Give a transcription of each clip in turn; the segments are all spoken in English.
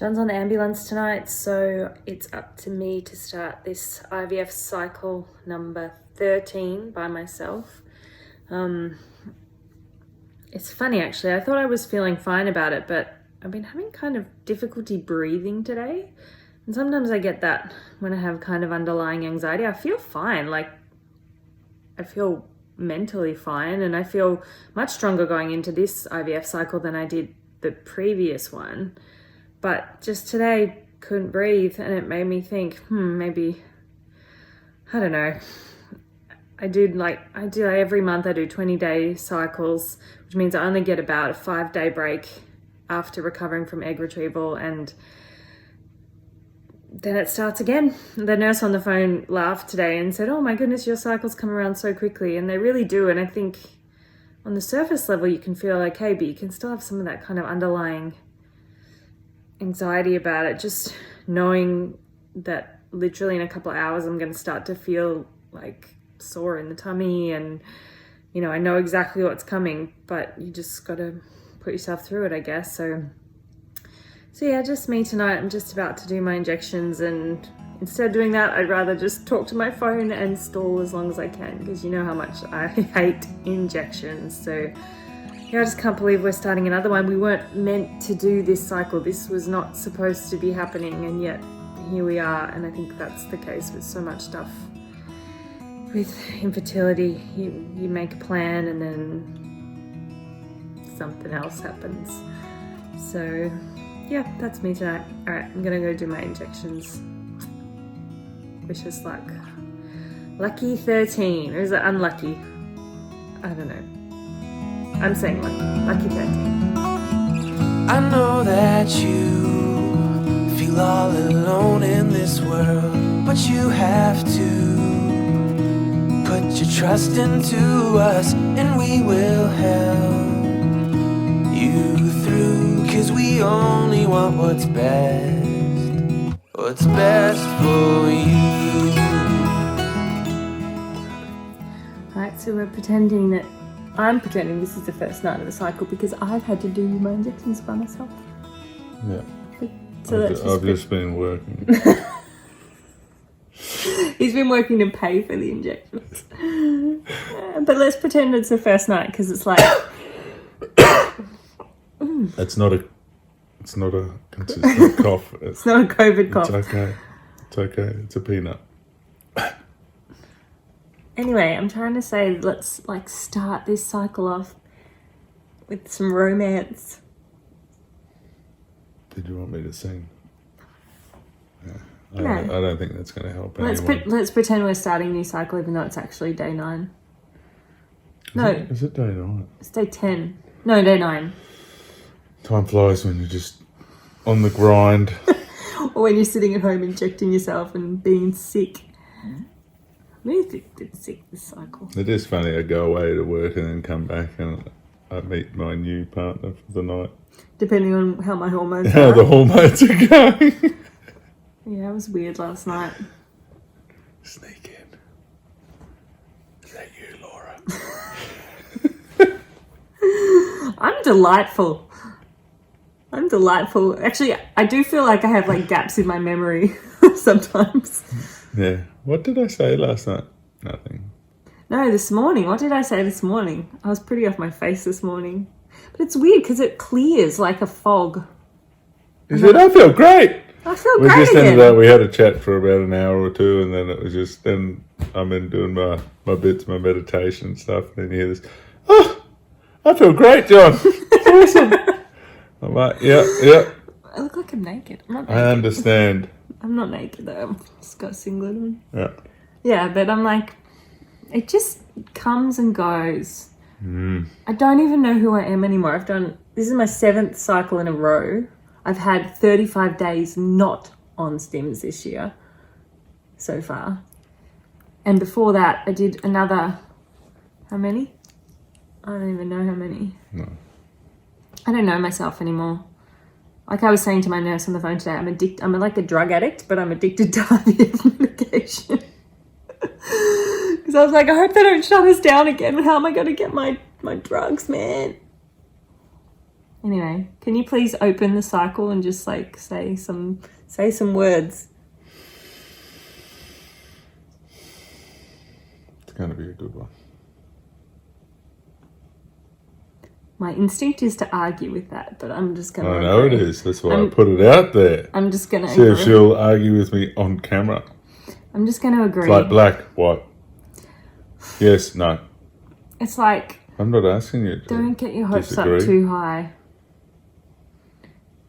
Jon's on the ambulance tonight, so it's up to me to start this IVF cycle number 13 by myself. It's funny actually, I thought I was feeling fine about it, but I've been having kind of difficulty breathing today. And sometimes I get that when I have kind of underlying anxiety. I feel fine, like I feel mentally fine, and I feel much stronger going into this IVF cycle than I did the previous one. But just today, couldn't breathe, and it made me think, maybe, I don't know. Every month I do 20-day cycles, which means I only get about a 5-day break after recovering from egg retrieval, and then it starts again. The nurse on the phone laughed today and said, "Oh my goodness, your cycles come around so quickly," and they really do. And I think on the surface level you can feel okay, but you can still have some of that kind of underlying anxiety about it, just knowing that literally in a couple of hours I'm going to start to feel like sore in the tummy, and I know exactly what's coming, but you just got to put yourself through it, I guess. So yeah, just me tonight. I'm just about to do my injections, and instead of doing that, I'd rather just talk to my phone and stall as long as I can, because you know how much I hate injections. So yeah, I just can't believe we're starting another one. We weren't meant to do this cycle. This was not supposed to be happening, and yet here we are. And I think that's the case with so much stuff. With infertility, you make a plan and then something else happens. So yeah, that's me tonight. All right, I'm gonna go do my injections. Wish us luck. Lucky 13, or is it unlucky? I don't know. I'm saying lucky 13. I know that you feel all alone in this world, but you have to put your trust into us, and we will help you through, 'cause we only want what's best for you. Alright, so I'm pretending this is the first night of the cycle because I've had to do my injections by myself. Yeah. So I've just been working. He's been working to pay for the injections. But let's pretend it's the first night, because it's like... It's not a consistent cough. It's not a COVID cough. It's okay. It's a peanut. Anyway, I'm trying to say, let's start this cycle off with some romance. Did you want me to sing? Yeah. No. I don't think that's going to help anyone. Let's pretend we're starting a new cycle, even though it's actually day 9. Is it day 9? It's day 10. No, day 9. Time flies when you're just on the grind. Or when you're sitting at home injecting yourself and being sick. I really been sick this cycle. It is funny. I go away to work and then come back and I meet my new partner for the night. Depending on how my hormones are. How the hormones are going. Yeah, it was weird last night. Sneak in. Is that you, Laura? I'm delightful. Actually, I do feel like I have gaps in my memory sometimes. Yeah. What did I say last night? Nothing. No, this morning. What did I say this morning? I was pretty off my face this morning. But it's weird because it clears like a fog. You said, I feel great. I feel We great just again. ended up, we had a chat for about an hour or two, and then it was just, then I'm in doing my bits, my meditation and stuff, and then you hear this, "Oh, I feel great, Jon. It's awesome." I'm like, yeah. I look like I'm naked. I'm not naked. I understand. I'm not naked though. I've just got a singlet on. Yeah. Yeah, but I'm like, it just comes and goes. I don't even know who I am anymore. This is my 7th cycle in a row. I've had 35 days not on STIMS this year so far. And before that, I did another, how many? I don't even know how many. No. I don't know myself anymore. Like I was saying to my nurse on the phone today, I'm like a drug addict, but I'm addicted to IVF medication. Because I was like, I hope they don't shut us down again. How am I going to get my drugs, man? Anyway, can you please open the cycle and just like say some words? It's going to be a good one. My instinct is to argue with that, but I'm just going to... I know it is. That's why I put it out there. I'm just going to See if she'll argue with me on camera. I'm just going to agree. It's like black, white. Yes, no. It's like... I'm not asking you to don't get your hopes disagree. up too high.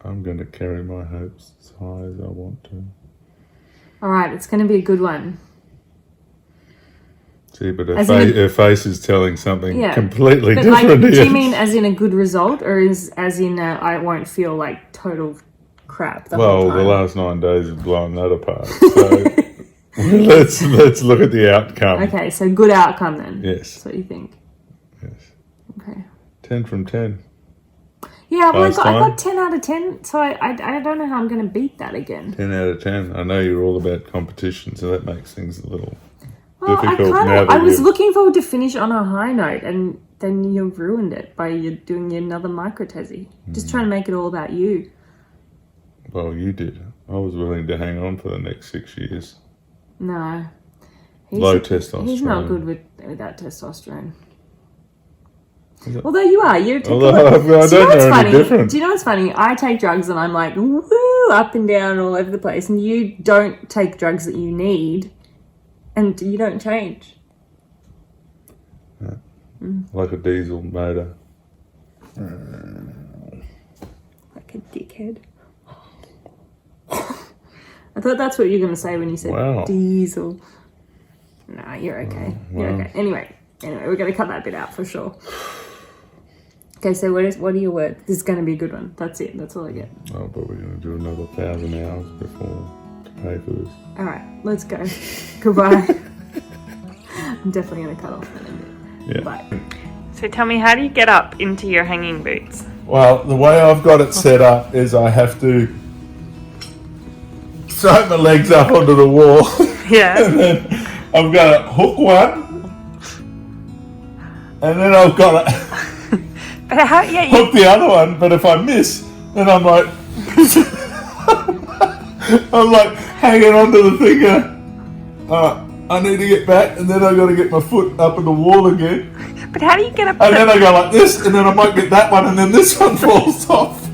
I'm going to carry my hopes as high as I want to. All right, it's going to be a good one. See, but her face is telling something completely but different. Like, do you mean as in a good result, or as in I won't feel like total crap the whole time? The last 9 days have blown that apart. So let's look at the outcome. Okay, so good outcome then. Yes. That's what you think. Yes. Okay. 10 from 10. Yeah, well, I got 10 out of 10, so I don't know how I'm going to beat that again. 10 out of 10. I know you're all about competition, so that makes things a little... Well, I was looking forward to finish on a high note, and then you ruined it by you doing another MicroTESE. Just trying to make it all about you. Well, you did. I was willing to hang on for the next 6 years. No. Low testosterone. He's not good without testosterone. Although you are. You take I don't know any different. Do you know what's funny? I take drugs and I'm like, woo, up and down all over the place. And you don't take drugs that you need. And you don't change. Yeah. Like a diesel motor. Like a dickhead. I thought that's what you were going to say when you said diesel. Nah, you're okay. You're okay. Anyway, we're going to cut that bit out for sure. Okay, so what are your words? This is going to be a good one. That's it. That's all I get. Oh, but we're going to do another 1,000 hours before to pay for this. All right, let's go. Goodbye. I'm definitely going to cut off that in a bit. Yeah. Bye. So tell me, how do you get up into your hanging boots? Well, the way I've got it set up is I have to throw my legs up onto the wall. Yeah. And then I've got to hook one. And then I've got to hook the other one. But if I miss, then I'm like... I'm like hanging onto the finger. I need to get back, and then I got to get my foot up in the wall again. But how do you get up? And then I go like this, and then I might get that one, and then this one falls off.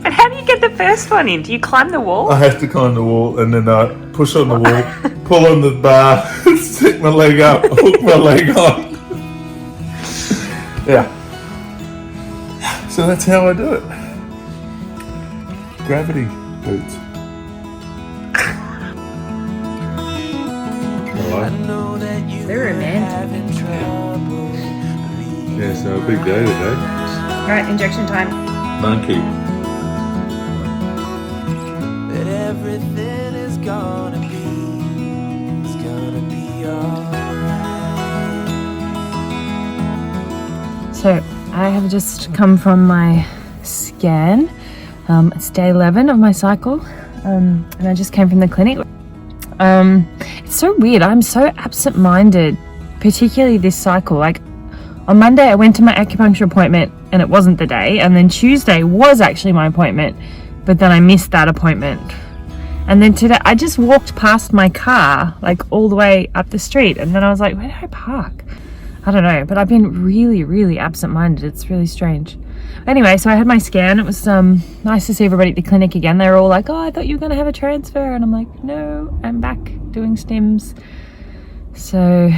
But how do you get the first one in? Do you climb the wall? I have to climb the wall, and then I push on the wall, pull on the bar, stick my leg up, hook my leg on. Yeah. So that's how I do it. Gravity boots. They're romantic. Yeah, so a big day today. Alright, injection time. Monkey. That everything is gonna be alright. So I have just come from my scan. It's day 11 of my cycle, and I just came from the clinic. It's so weird. I'm so absent-minded, particularly this cycle. Like on Monday, I went to my acupuncture appointment and it wasn't the day. And then Tuesday was actually my appointment, but then I missed that appointment. And then today, I just walked past my car, like all the way up the street. And then I was like, where did I park? I don't know, but I've been really, really absent-minded. It's really strange. Anyway, so I had my scan. It was nice to see everybody at the clinic again. They were all like, oh, I thought you were going to have a transfer. And I'm like, no, I'm back doing STIMS. So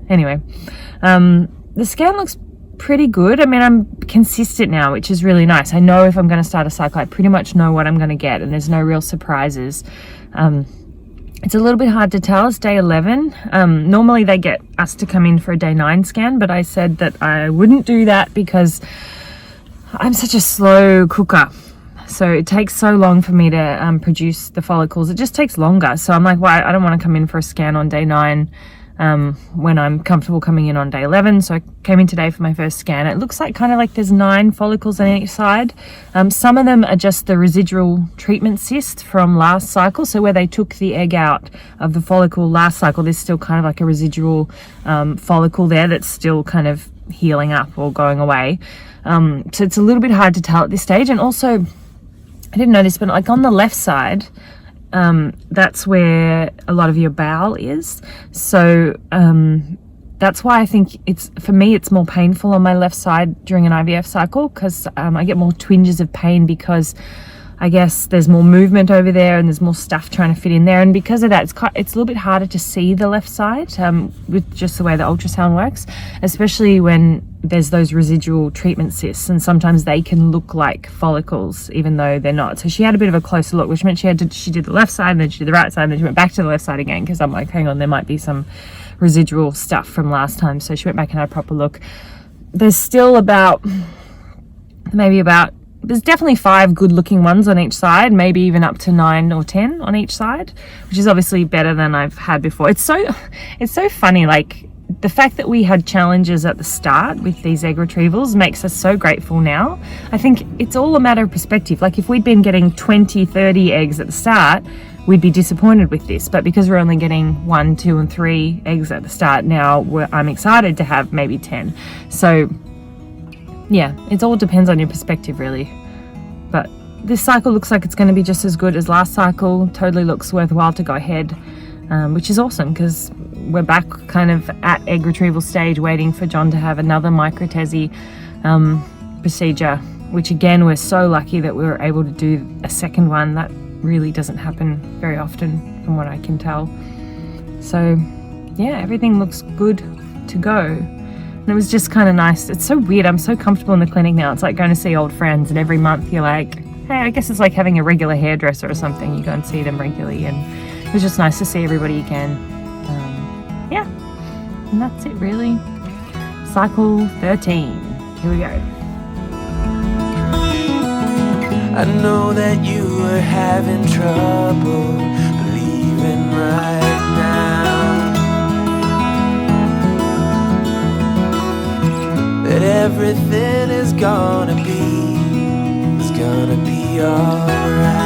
anyway, the scan looks pretty good. I mean, I'm consistent now, which is really nice. I know if I'm going to start a cycle, I pretty much know what I'm going to get, and there's no real surprises. It's a little bit hard to tell. It's day 11. Normally they get us to come in for a day 9 scan, but I said that I wouldn't do that because I'm such a slow cooker. So it takes so long for me to produce the follicles. It just takes longer. So I'm like, well, I don't want to come in for a scan on day 9 when I'm comfortable coming in on day 11. So I came in today for my first scan. It looks like kind of like there's 9 follicles on each side. Some of them are just the residual treatment cyst from last cycle. So where they took the egg out of the follicle last cycle, there's still kind of like a residual follicle there that's still kind of healing up or going away. So it's a little bit hard to tell at this stage. And also, I didn't know this, but like on the left side, that's where a lot of your bowel is. So that's why I think for me it's more painful on my left side during an IVF cycle, because I get more twinges of pain because I guess there's more movement over there and there's more stuff trying to fit in there. And because of that, it's a little bit harder to see the left side with just the way the ultrasound works, especially when there's those residual treatment cysts, and sometimes they can look like follicles even though they're not. So she had a bit of a closer look, which meant she did the left side and then she did the right side and then she went back to the left side again, because I'm like, hang on, there might be some residual stuff from last time. So she went back and had a proper look. There's still there's definitely 5 good looking ones on each side, maybe even up to 9 or 10 on each side, which is obviously better than I've had before. It's so funny, like the fact that we had challenges at the start with these egg retrievals makes us so grateful now. I think it's all a matter of perspective. Like if we'd been getting 20, 30 eggs at the start, we'd be disappointed with this. But because we're only getting 1, 2, and 3 eggs at the start now, I'm excited to have maybe 10. So yeah, it all depends on your perspective really. But this cycle looks like it's going to be just as good as last cycle. Totally looks worthwhile to go ahead, which is awesome because we're back kind of at egg retrieval stage, waiting for Jon to have another MicroTESE procedure, which again, we're so lucky that we were able to do a second one. That really doesn't happen very often from what I can tell. So yeah, everything looks good to go. And it was just kind of nice. It's so weird. I'm so comfortable in the clinic now. It's like going to see old friends, and every month you're like, hey, I guess it's like having a regular hairdresser or something. You go and see them regularly, and it was just nice to see everybody again. Yeah, and that's it really. Cycle 13. Here we go. I know that you are having trouble believing right now that everything is gonna be alright.